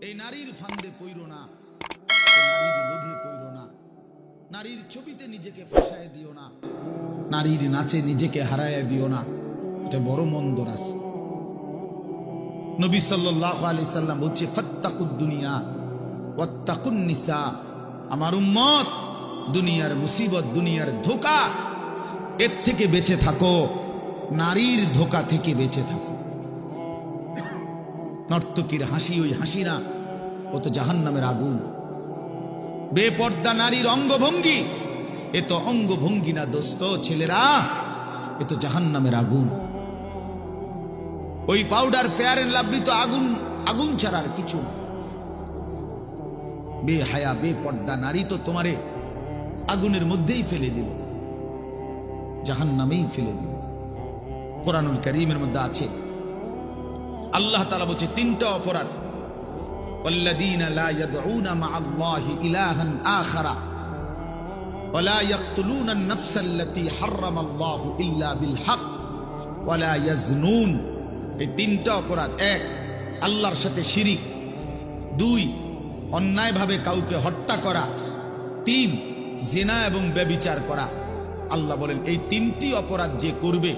এই নারীর ফান্দে পইরো না, নারীর লোভে পইরো না, নারীর ছবিতে নিজেকে ফাঁসায় দিও না, নারীর নাচে নিজেকে হারায় দিও না। এটা বড় মন্দ রাস্তা। নবী সাল্লাল্লাহু আলাইহি সাল্লাম বলছে, ফাত্তাকুদ দুনিয়া ওয়াত্তাকুন নিসা। আমার উম্মত, দুনিয়ার মুসিবত, দুনিয়ার ধোঁকা, এর থেকে বেঁচে থাকো, নারীর ধোঁকা থেকে বেঁচে থাকো। নর্তকীর হাসি ওই হাসি না, ও তো জাহান্নামের আগুন। বেপর্দা নারীর অঙ্গভঙ্গি, এ তো অঙ্গভঙ্গি না দোস্ত, ছেলেরা, এ তো জাহান্নামের আগুন। ওই পাউডার, ফেয়ার এন্ড লাভলি তো আগুন, আগুন ছাড়া আর কিছু না। বেহায়া বেপর্দা নারী তো তোমারে আগুনের মধ্যেই ফেলে দিল, জাহান্নামেই ফেলে দিল। কোরআনুল কারীমের মধ্যে আছে, আল্লাহ তাআলা বলছে তিনটা অপরাধ, ওয়াল্লাযীনা লা ইয়াদউনা মা'আল্লাহি ইলাহান আখারা ওয়া লা ইয়াকতুলুনা আন-নাফসা আল্লাতী হারামাল্লাহু ইল্লা বিল হক ওয়া লা ইয়াজনুন। এই তিনটা অপরাধ। এক, আল্লাহর সাথে শিরিক। দুই, অন্যায়ভাবে কাউকে হত্যা করা। তিন, জিনা এবং ব্যভিচার করা। আল্লাহ বলেন এই তিনটি অপরাধ যে করবে